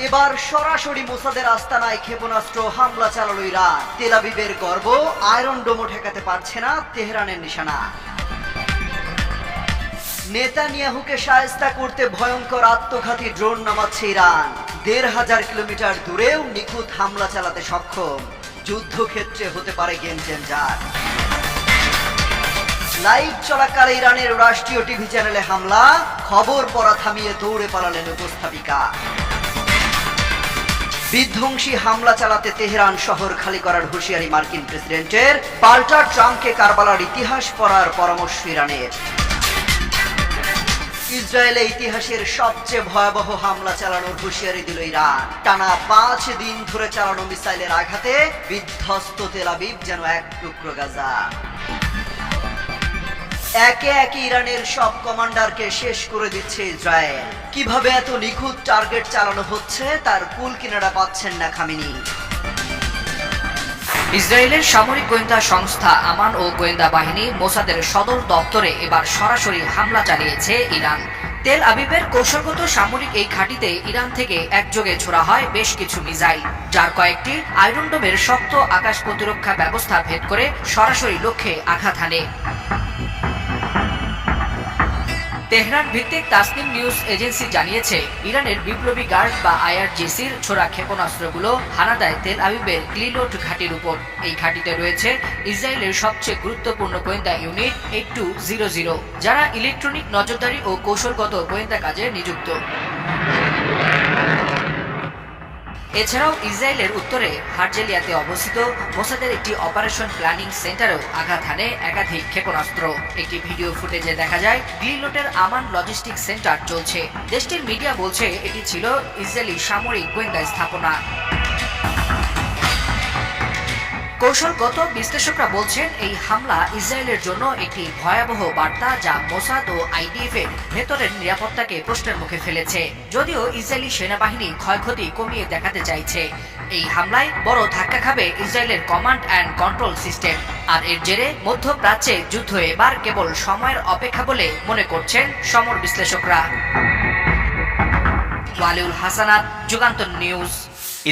এবার সরাসরি মোসাদের আস্তানায় ক্ষেপণাস্ত্র হামলা চালালো ইরান। তেল আবিবের গর্ব, আয়রন ডোমও ঠেকাতে পারছে না তেহরানের নিশানা। নেতানিয়াহুকে শায়েস্তা করতে ভয়ঙ্কর আত্মঘাতী ড্রোন নামাচ্ছে ইরান। ১,৫০০ কিলোমিটার দূরেও নিখুঁত হামলা চালাতে সক্ষম। যুদ্ধক্ষেত্রে হতে পারে গেম চেঞ্জার। লাইভ চলাকালে ইরানের রাষ্ট্রীয় টিভি চ্যানেলে হামলা, খবর পড়া থামিয়ে দৌড়ে পালালেন উপস্থাপিকা। বিধ্বংসী হামলা চালাতে তেহরান শহর খালি করার হুঁশিয়ারি মার্কিন প্রেসিডেন্টের, পাল্টা ট্রাম্পকে কারবালার ইতিহাস পড়ার পরামর্শ ইরানের। ইসরায়েলে ইতিহাসের সবচেয়ে ভয়াবহ হামলা চালানোর হুঁশিয়ারি দিল ইরান। টানা ৫ দিন ধরে চালানো মিসাইলের আঘাতে বিধ্বস্ত তেল আবিব যেন এক টুকরো গাজা। একে একে ইরানের সব কমান্ডারকে শেষ করে দিচ্ছে ইসরায়েল। কিভাবে এত নিখুঁত টার্গেট চালানো হচ্ছে তার কুল কিনারা পাচ্ছেন না খামেনি। ইসরায়েলের সামরিক গোয়েন্দা সংস্থা আমান ও গোয়েন্দা বাহিনী মোসাদের সদর দপ্তরে এবার সরাসরি হামলা চালিয়েছে ইরান। তেল আবিবের কৌশলগত সামরিক এই ঘাঁটিতে ইরান থেকে একযোগে ছোড়া হয় বেশ কিছু মিসাইল, যার কয়েকটি আয়রন ডোমের শক্ত আকাশ প্রতিরক্ষা ব্যবস্থা ভেদ করে সরাসরি লক্ষ্যে আঘাত হানে। তেহরান ভিত্তিক তাসনিম নিউজ এজেন্সি জানিয়েছে, ইরানের বিপ্লবী গার্ড বা আইআরজিসির ছোড়া ক্ষেপণাস্ত্রগুলো হানা দেয় তেল আবিবের ক্লিলোট ঘাঁটির উপর। এই ঘাঁটিতে রয়েছে ইসরায়েলের সবচেয়ে গুরুত্বপূর্ণ গোয়েন্দা ইউনিট 8200, যারা ইলেকট্রনিক নজরদারি ও কৌশলগত গোয়েন্দা কাজে নিযুক্ত। এছাড়াও ইসরায়েলের উত্তরে হারজেলিয়াতে অবস্থিত মোসাদের একটি অপারেশন প্ল্যানিং সেন্টারেও আঘাত হানে একাধিক ক্ষেপণাস্ত্র। একটি ভিডিও ফুটেজে দেখা যায় গ্লিলোটের আমান লজিস্টিক সেন্টার চলছে। দেশটির মিডিয়া বলছে এটি ছিল ইসরায়েলি সামরিক গোয়েন্দা স্থাপনা। কৌশলগত বিশ্লেষকরা বলছেন, এই হামলা ইসরায়েলের জন্য একটি ভয়াবহ বার্তা, যা মোসাদ ও আইডিএফ এর ভেতরের নিরাপত্তাকে প্রশ্নের মুখে ফেলেছে। যদিও ইসরায়েলি সেনাবাহিনী ক্ষয়ক্ষতি কমিয়ে দেখাতে চাইছে, এই হামলায় বড় ধাক্কা খাবে ইসরায়েলের কমান্ড অ্যান্ড কন্ট্রোল সিস্টেম। আর এর জেরে মধ্যপ্রাচ্যে যুদ্ধ এবার কেবল সময়ের অপেক্ষা বলে মনে করছেন সমর বিশ্লেষকরা। ওয়ালিউল হাসানাত, যুগান্তর নিউজ।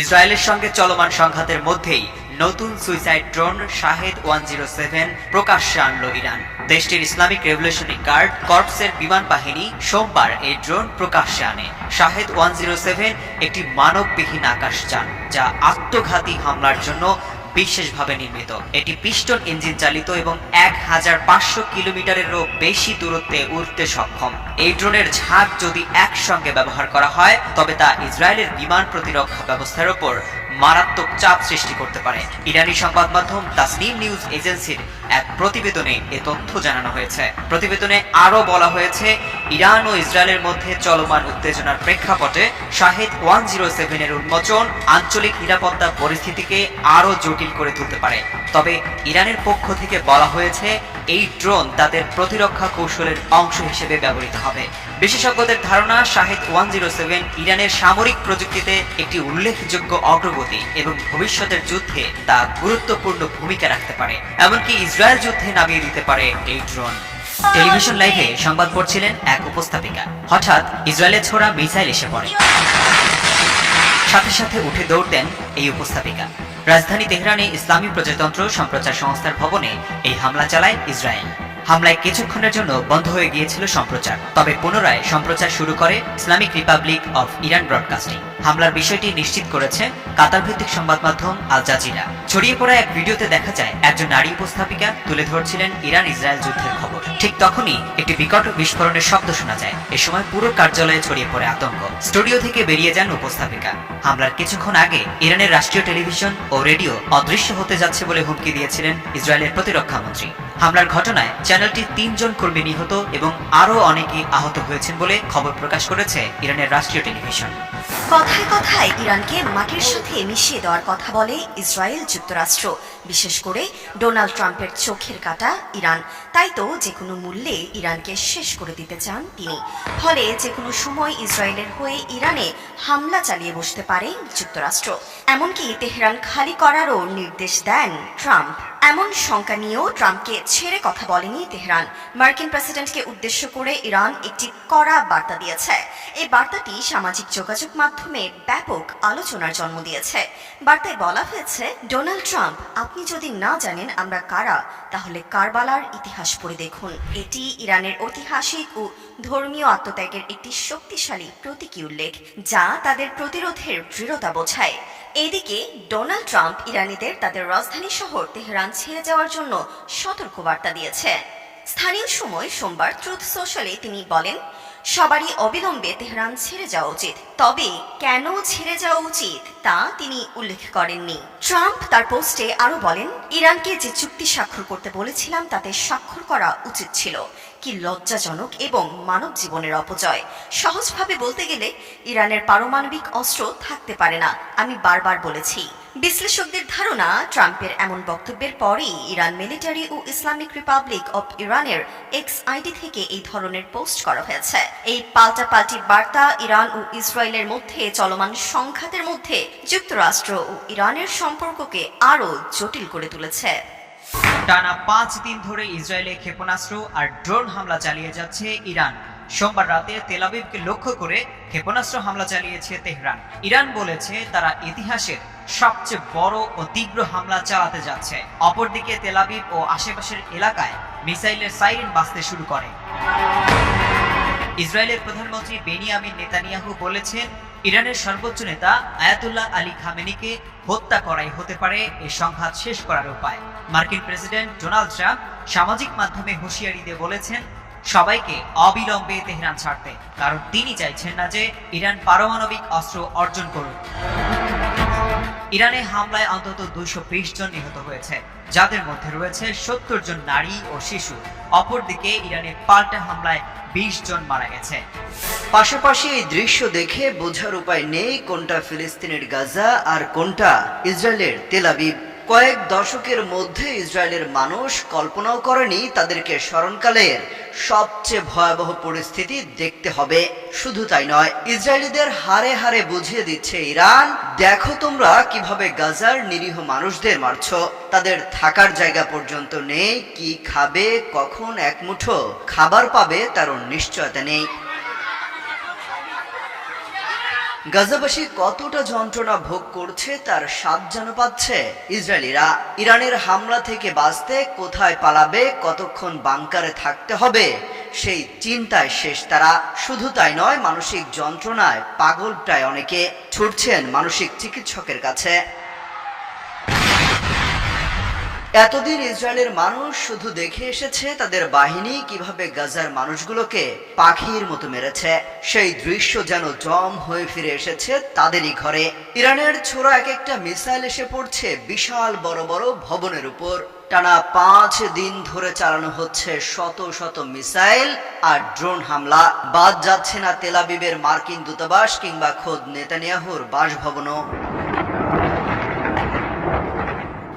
ইসরায়েলের সঙ্গে চলমান সংঘাতের মধ্যেই নতুন সুইসাইড ড্রোন শাহেদ 107 প্রকাশ্যে আনল ইরান। দেশটির ইসলামিক রেভলিউশনারি গার্ড কর্পসের বিমান বাহিনী সোমবার এই ড্রোন প্রকাশ্যে আনে। শাহেদ 107 একটি মানববিহীন আকাশযান, যা আত্মঘাতী হামলার জন্য বিশেষভাবে নির্মিত। এটি পিস্টন ইঞ্জিন চালিত এবং 1500 কিলোমিটারেরও বেশি দূরত্বে উড়তে সক্ষম। এই ড্রোনের ঝাঁক যদি একসঙ্গে ব্যবহার করা হয়, তবে তা ইসরায়েলের বিমান প্রতিরক্ষা ব্যবস্থার উপর মারাত্মক চাপ সৃষ্টি করতে পারে। ইরানি সংবাদ মাধ্যম তাসনিম নিউজ এজেন্সির এক প্রতিবেদনে এ তথ্য জানানো হয়েছে। প্রতিবেদনে আরও বলা হয়েছে, ইরান ও ইসরায়েলের মধ্যে চলমান উত্তেজনার প্রেক্ষাপটে শাহেদ 107 এর উন্মোচন আঞ্চলিক নিরাপত্তা পরিস্থিতিকে আরও জটিল করে তুলতে পারে। তবে ইরানের পক্ষ থেকে বলা হয়েছে, এই ড্রোন তাদের প্রতিরক্ষা কৌশলের অংশ হিসেবে ব্যবহৃত হবে। বিশেষজ্ঞদের ধারণা, শাহেদ 107 ইরানের সামরিক প্রযুক্তিতে একটি উল্লেখযোগ্য অগ্রগতি এবং ভবিষ্যতের যুদ্ধে তা গুরুত্বপূর্ণ ভূমিকা রাখতে পারে। এমনকি ইসরায়েল যুদ্ধে নামিয়ে দিতে পারে এই ড্রোন। টেলিভিশন লাইভে সংবাদ পড়ছিলেন এক উপস্থাপিকা। হঠাৎ ইসরায়েলের ছোড়া মিসাইল এসে পড়ে। সাথে সাথে উঠে দৌড় দেন এই উপস্থাপিকা। রাজধানী তেহরানে ইসলামী প্রজাতন্ত্র সম্প্রচার সংস্থার ভবনে এই হামলা চালায় ইসরায়েল। হামলায় কিছুক্ষণের জন্য বন্ধ হয়ে গিয়েছিল সম্প্রচার, তবে পুনরায় সম্প্রচার শুরু করে Islamic Republic of Iran broadcasting. হামলার বিষয়টি নিশ্চিত করেছে কাতার ভিত্তিক সংবাদ মাধ্যম আল জাজিরা। ছড়িয়ে পড়া এক ভিডিওতে দেখা যায়, একজন নারী উপস্থাপিকা তুলে ধরছিলেন ইরান ইসরায়েল যুদ্ধের খবর। ঠিক তখনই একটি বিকট বিস্ফোরণের শব্দ শোনা যায়। এ সময় পুরো কার্যালয়ে ছড়িয়ে পড়ে আতঙ্ক। স্টুডিও থেকে বেরিয়ে যান উপস্থাপিকা। হামলার কিছুক্ষণ আগে ইরানের রাষ্ট্রীয় টেলিভিশন ও রেডিও অদৃশ্য হতে যাচ্ছে বলে হুমকি দিয়েছিলেন ইসরায়েলের প্রতিরক্ষা মন্ত্রী। হামলার ঘটনায় চ্যানেলটির 3 জন কর্মী নিহত এবং আরও অনেকেই আহত হয়েছেন বলে খবর প্রকাশ করেছে ইরানের রাষ্ট্রীয় টেলিভিশন। কথায় কথায় ইরানকে মাটির সাথে মিশিয়ে দেওয়ার কথা বলে ইসরায়েল যুক্তরাষ্ট্র, বিশেষ করে ডোনাল্ড ট্রাম্পের চোখের কাঁটা ইরান। তাই তো যে কোনো মূল্যে ইরানকে শেষ করে দিতে চান তিনি। ফলে যে কোনো সময় ইসরায়েলের হয়ে ইরানে হামলা চালিয়ে বসতে পারে যুক্তরাষ্ট্র। এমনকি তেহরান খালি করারও নির্দেশ দেন ট্রাম্প। এমন শঙ্কা নিয়েও ট্রাম্পকে ছেড়ে কথা বলেনি তেহরান। মার্কিন প্রেসিডেন্টকে উদ্দেশ্য করে ইরান একটি কড়া বার্তা দিয়েছে। এই বার্তাটি সামাজিক যোগাযোগ মাধ্যমে ব্যাপক আলোচনার জন্ম দিয়েছে। বার্তায় বলা হয়েছে, ডোনাল্ড ট্রাম্প, আপনি যদি না জানেন আমরা কারা, তাহলে কারবালার ইতিহাস পড়ে দেখুন। এটি ইরানের ঐতিহাসিক ও ধর্মীয় আত্মত্যাগের একটি শক্তিশালী প্রতীকী উল্লেখ, যা তাদের প্রতিরোধের দৃঢ়তা বোঝায়। এদিকে ডোনাল্ড ট্রাম্প ইরানিদের তাদের রাজধানী শহর তেহরান ছেড়ে যাওয়ার জন্য সতর্কবার্তা দিয়েছে। স্থানীয় সময় সোমবার ট্রুথ সোশ্যালে তিনি বলেন, সবারই অবিলম্বে তেহরান ছেড়ে যাওয়া উচিত, তবে কেন ছেড়ে যাওয়া উচিত তা তিনি উল্লেখ করেননি। ট্রাম্প তার পোস্টে আরও বলেন, ইরানকে যে চুক্তি স্বাক্ষর করতে বলেছিলাম তাতে স্বাক্ষর করা উচিত ছিল। কি লজ্জাজনক এবং মানব জীবনের অপচয়। সহজভাবে বলতে গেলে ইরানের পারমাণবিক অস্ত্র থাকতে পারে না, আমি বারবার বলেছি। বিশ্লেষকদের ধারণা, ট্রাম্পের এমন বক্তব্যের পরেই ইরান মিলিটারি ও ইসলামিক রিপাবলিক অব ইরানের এক্স আইডি থেকে এই ধরনের পোস্ট করা হয়েছে। এই পাল্টাপাল্টি বার্তা ইরান ও ইসরায়েলের মধ্যে চলমান সংঘাতের মধ্যে যুক্তরাষ্ট্র ও ইরানের সম্পর্ককে আরও জটিল করে তুলেছে। টানা 5 দিন ধরে ইসরায়েলে ক্ষেপণাস্ত্র আর ড্রোন হামলা চালিয়ে যাচ্ছে ইরান। সোমবার রাতে তেল আবিবকে লক্ষ্য করে ক্ষেপণাস্ত্র হামলা চালিয়েছে তেহরান। ইরান বলেছে তারা ইতিহাসের সবচেয়ে বড় ও তীব্র হামলা চালাতে যাচ্ছে। অপরদিকে তেল আবিব ও আশেপাশের এলাকায় মিসাইলের সাইরেন বাজতে শুরু করে। ইসরায়েলের প্রধানমন্ত্রী বেনিয়ামিন নেতানিয়াহু বলেছেন, ইরানের সর্বোচ্চ নেতা আয়াতুল্লাহ আলী খামেনিকে হত্যা করাই হতে পারে এই সংঘাত শেষ করার উপায়। মার্কিন প্রেসিডেন্ট ডোনাল্ড ট্রাম্প সামাজিক মাধ্যমে হুঁশিয়ারি দিয়ে বলেছেন, সবাইকে অবিলম্বে তেহরান ছাড়তে, কারণ তিনি চাইছেন না যে ইরান পারমাণবিক অস্ত্র অর্জন করুক। ইরানে হামলায় অন্তত 220 জন নিহত হয়েছে, যাদের মধ্যে রয়েছে 70 জন নারী ও শিশু। অপরদিকে ইরানে পাল্টা হামলায় 20 জন মারা গেছে। পাশাপাশি এই দৃশ্য দেখে বোঝার উপায় নেই কোনটা ফিলিস্তিনের গাজা আর কোনটা ইসরায়েলের তেল আবিব। কয়েক দশকের মধ্যে ইসরায়েলের মানুষ কল্পনাও করেনি তাদেরকে স্মরণকালের সবচেয়ে ভয়াবহ পরিস্থিতি দেখতে হবে। শুধু তাই নয়, ইসরায়েলিদের হারে হারে বুঝিয়ে দিচ্ছে ইরান, দেখো তোমরা কিভাবে গাজার নিরীহ মানুষদের মারছো, তাদের থাকার জায়গা পর্যন্ত নেই, কি খাবে, কখন এক মুঠো খাবার পাবে তারও নিশ্চয়তা নেই। গাজাবাসী কতটা যন্ত্রণা ভোগ করছে তার স্বাদ যেন পাচ্ছে ইসরায়েলিরা। ইরানের হামলা থেকে বাঁচতে কোথায় পালাবে, কতক্ষণ বাংকারে থাকতে হবে সেই চিন্তায় শেষ তারা। শুধু তাই নয়, মানসিক যন্ত্রণায় পাগল প্রায় অনেকে, ছুটছেন মানসিক চিকিৎসকের কাছে। এতদিন ইসরায়েলের মানুষ শুধু দেখে এসেছে তাদের বাহিনী কিভাবে গাজার মানুষগুলোকে পাখির মতো মেরেছে। সেই দৃশ্য যেন জম হয়ে ফিরে এসেছে তাদেরই ঘরে। ইরানের ছোড়া এক একটা মিসাইল এসে পড়ছে বিশাল বড় বড় ভবনের উপর। টানা 5 দিন ধরে চালানো হচ্ছে শত শত মিসাইল আর ড্রোন হামলা। বাদ যাচ্ছে না তেল আবিবের মার্কিন দূতাবাস কিংবা খোদ নেতানিয়াহুর বাসভবনও।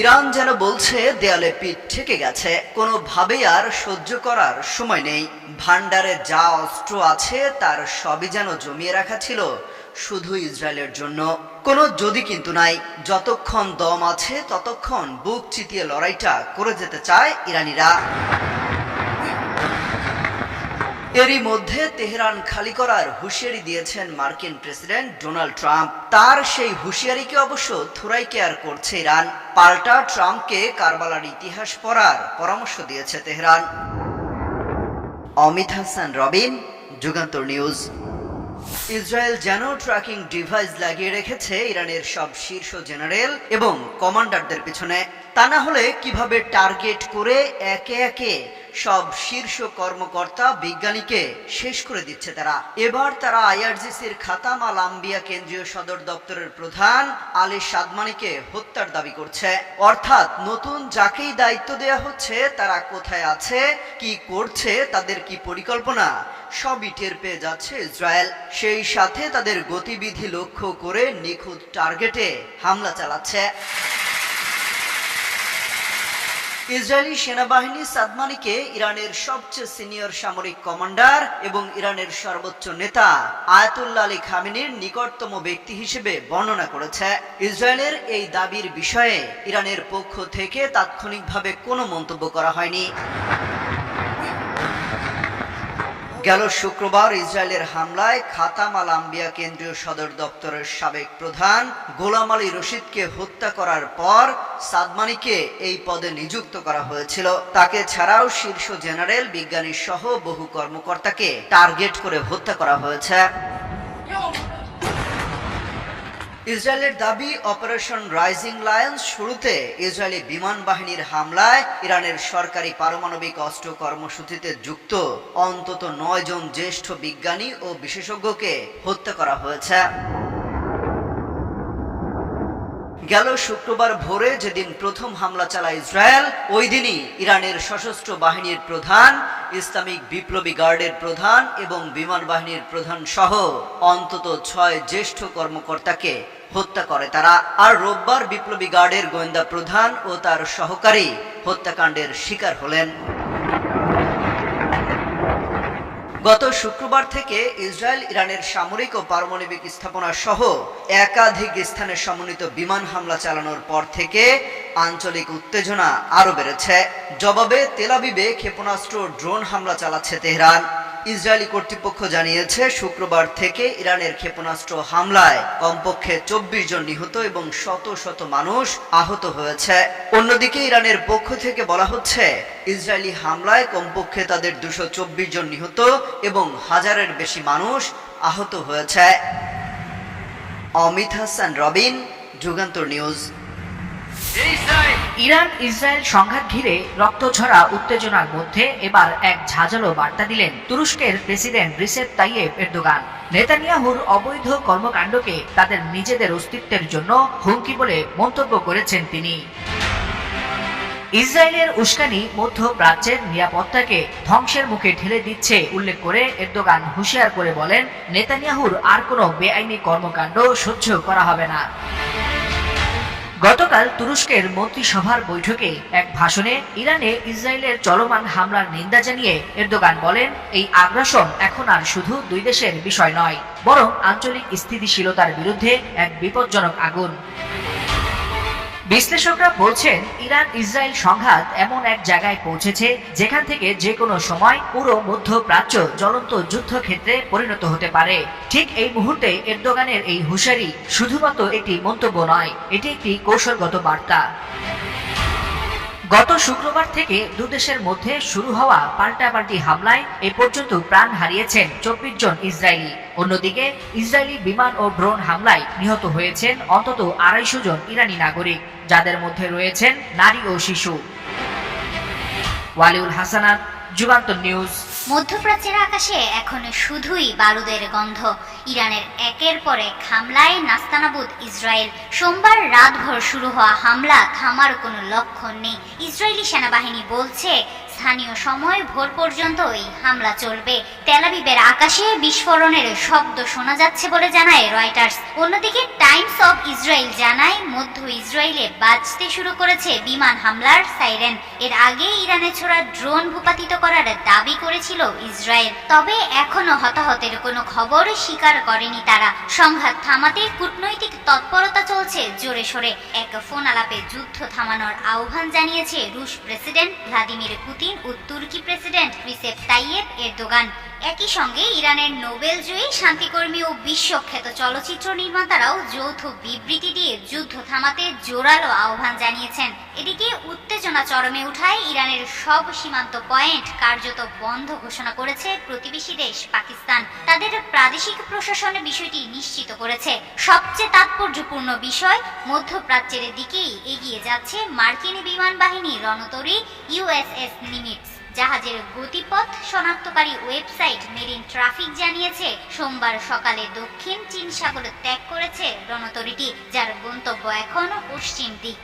ইরান যেন বলছে দেয়ালে পিঠ ঠেকে গেছে, কোনোভাবেই আর সহ্য করার সময় নেই। ভান্ডারে যা অস্ত্র আছে তার সবই যেন জমিয়ে রাখা ছিল শুধু ইসরায়েলের জন্য। কোনো যদি কিন্তু নাই, যতক্ষণ দম আছে ততক্ষণ বুক চিতিয়ে লড়াইটা করে যেতে চায় ইরানিরা। এরই মধ্যে তেহরান খালি করার হুঁশিয়ারি দিয়েছেন মার্কিন প্রেসিডেন্ট ডোনাল্ড ট্রাম্প। তার সেই হুঁশিয়ারিকে অবশ্য থোড়াই কেয়ার করছে ইরান। পাল্টা ট্রাম্পকে কারবালার ইতিহাস পড়ার পরামর্শ দিয়েছে Tehran. Amit Hasan Robin, Jugantor news. Israel যেন ট্র্যাকিং ডিভাইস লাগিয়ে রেখেছে ইরানের সব শীর্ষ জেনারেল এবং কমান্ডারদের পিছনে। তা না হলে কিভাবে টার্গেট করে একে একে সব শীর্ষ কর্মকর্তা বিজ্ঞানীকে শেষ করে দিচ্ছে তারা। এবার তারা আইআরজিসির খাতাম আল আম্বিয়া কেন্দ্রীয় সদর দপ্তরের প্রধান আলী সাদমানিকে হত্যার দাবি করছে। অর্থাৎ নতুন যাকেই দায়িত্ব দেয়া হচ্ছে তারা কোথায় আছে, কি করছে, তাদের কি পরিকল্পনা সবই টের পেয়ে যাচ্ছে ইসরায়েল। সেই সাথে তাদের গতিবিধি লক্ষ্য করে নিখুঁত টার্গেটে হামলা চালাচ্ছে। ইসরায়েলি সেনাবাহিনী সাদমানিকে ইরানের সবচেয়ে সিনিয়র সামরিক কমান্ডার এবং ইরানের সর্বোচ্চ নেতা আয়াতুল্লাহ আলী খামেনির নিকটতম ব্যক্তি হিসেবে বর্ণনা করেছে। ইসরায়েলের এই দাবির বিষয়ে ইরানের পক্ষ থেকে তাৎক্ষণিকভাবে কোনো মন্তব্য করা হয়নি। গেল শুক্রবার ইসরায়েলের হামলায় খাতাম আল আম্বিয়া কেন্দ্রীয় সদর দপ্তরের সাবেক প্রধান গোলাম আলী রশিদকে হত্যা করার পর সাদমানিকে এই পদে নিযুক্ত করা হয়েছিল। তাকে ছাড়াও শীর্ষ জেনারেল, বিজ্ঞানী সহ বহু কর্মকর্তাকে টার্গেট করে হত্যা করা হয়েছে। ইসরায়েলের দাবি, অপারেশন রাইজিং লায়ন্স শুরুতে ইসরায়েলি বিমান বাহিনীর হামলায় ইরানের সরকারি পারমাণবিক অস্ত্র কর্মসূচিতে যুক্ত অন্তত 9 জন জ্যেষ্ঠ বিজ্ঞানী ও বিশেষজ্ঞকে হত্যা করা হয়েছে। গেল শুক্রবার ভোরে যেদিন প্রথম হামলা চালায় ইসরায়েল, ওই দিনই ইরানের সশস্ত্র বাহিনীর প্রধান, ইসলামিক বিপ্লবী গার্ডের প্রধান এবং বিমান বাহিনীর প্রধান সহ অন্তত 6 জ্যেষ্ঠ কর্মকর্তাকে হত্যা করে তারা। আর রোববার বিপ্লবী গার্ডের গোয়েন্দা প্রধান ও তার সহকারী হত্যাকাণ্ডের শিকার হলেন। গত শুক্রবার থেকে ইসরায়েল ইরানের সামরিক ও পারমাণবিক স্থাপনা সহ একাধিক স্থানে সমন্বিত বিমান হামলা চালানোর পর থেকে আঞ্চলিক উত্তেজনা আরও বেড়েছে। জবাবে তেল আবিবে ক্ষেপণাস্ত্র ও ড্রোন হামলা চালাচ্ছে তেহরান। ইসরায়েলি কর্তৃপক্ষ জানিয়েছে, শুক্রবার থেকে ইরানের ক্ষেপণাস্ত্র হামলায় কমপক্ষে 24 জন নিহত এবং শত শত মানুষ আহত হয়েছে। অন্যদিকে ইরানের পক্ষ থেকে বলা হচ্ছে, ইসরায়েলি হামলায় কমপক্ষে তাদের 224 জন নিহত এবং 1000-এর বেশি মানুষ আহত হয়েছে। Amit Hasan Robin, Jugantor news. Iran Israel সংঘাত ঘিরে রক্তঝরা উত্তেজনার মধ্যে এবার এক ঝাঁঝালো বার্তা দিলেন তুরস্কের প্রেসিডেন্ট রিসেপ তাইয়েপ এরদোগান। নেতানিয়াহুর অবৈধ কর্মকাণ্ডকে তাদের নিজেদের অস্তিত্বের জন্য হুমকি বলে মন্তব্য করেছেন তিনি। ইসরায়েলের উস্কানি মধ্যপ্রাচ্যের নিরাপত্তাকে ধ্বংসের মুখে ঠেলে দিচ্ছে উল্লেখ করে এরদোগান হুঁশিয়ার করে বলেন, নেতানিয়াহুর আর কোনো বেআইনি কর্মকাণ্ড সহ্য করা হবে না। গতকাল তুরস্কের মন্ত্রিসভার বৈঠকে এক ভাষণে ইরানে ইসরায়েলের চলমান হামলার নিন্দা জানিয়ে এরদোগান বলেন, এই আগ্রাসন এখন আর শুধু দুই দেশের বিষয় নয়, বরং আঞ্চলিক স্থিতিশীলতার বিরুদ্ধে এক বিপজ্জনক আগুন। বিশ্লেষকরা বলছেন, ইরান ইসরায়েল সংঘাত এমন এক জায়গায় পৌঁছেছে যেখান থেকে যে কোনো সময় পুরো মধ্যপ্রাচ্য জ্বলন্ত যুদ্ধক্ষেত্রে পরিণত হতে পারে। ঠিক এই মুহূর্তে এরদোগানের এই হুঁশিয়ারি শুধুমাত্র একটি মন্তব্য নয়, এটি একটি কৌশলগত বার্তা। গত শুক্রবার থেকে দুদেশের মধ্যে শুরু হওয়া পাল্টাপাল্টি হামলায় এ পর্যন্ত প্রাণ হারিয়েছেন 24 জন ইসরায়েলি। অন্যদিকে ইসরায়েলি বিমান ও ড্রোন হামলায় নিহত হয়েছেন অন্তত 250 জন ইরানি নাগরিক, যাদের মধ্যে রয়েছেন নারী ও শিশু। ওয়ালিউল হাসানাত, যুগান্তর নিউজ। মধ্যপ্রাচ্যের আকাশে এখন শুধুই বারুদের গন্ধ। ইরানের একের পর এক হামলায় নাস্তানাবুদ ইসরায়েল। সোমবার রাতভর শুরু হওয়া হামলা থামার কোনো লক্ষণ নেই। ইসরায়েলি সেনাবাহিনী বলছে, স্থানীয় সময় ভোর পর্যন্ত এই হামলা চলবে। তেল আবিবের আকাশে বিস্ফোরণের শব্দ শোনা যাচ্ছে বলে জানায় রয়টার্স। অন্যদিকে টাইমস অব ইসরায়েল জানায়, মধ্য ইসরায়েলে বাজতে শুরু করেছে বিমান হামলার সাইরেন। এর আগে ইরানে ছোড়া ড্রোন ভূপাতিত করার দাবি করেছিল ইসরায়েল, তবে এখনো হতাহতের কোনো খবর স্বীকার করেনি তারা। সংঘাত থামাতে কূটনৈতিক তৎপরতা চলছে জোরে সোরে। এক ফোন আলাপে যুদ্ধ থামানোর আহ্বান জানিয়েছে রুশ প্রেসিডেন্ট ভ্লাদিমির পুতিন ও তুর্কি প্রেসিডেন্ট রিসেপ তাইয়েপ এরদোগান। একই সঙ্গে ইরানের নোবেলজয়ী শান্তিকর্মী ও বিশ্বখ্যাত চলচ্চিত্র নির্মাতারাও যৌথ বিবৃতি দিয়ে যুদ্ধ থামাতে জোরালো আহ্বান জানিয়েছেন। এদিকে উত্তেজনা চরমে উঠায় ইরানের সব সীমান্ত পয়েন্ট কার্যত বন্ধ ঘোষণা করেছে প্রতিবেশী দেশ পাকিস্তান। তাদের প্রাদেশিক প্রশাসন বিষয়টি নিশ্চিত করেছে। সবচেয়ে তাৎপর্যপূর্ণ বিষয়, মধ্যপ্রাচ্যের দিকেই এগিয়ে যাচ্ছে মার্কিন বিমান বাহিনী রণতরী USS নিমিটস। জাহাজের গতিপথ শনাক্তকারী ওয়েবসাইট মেরিন ট্রাফিক জানিয়েছে, সোমবার সকালে দক্ষিণ চীন সাগর ত্যাগ করেছে রণতরীটি, যার গন্তব্য এখন পশ্চিম দিক।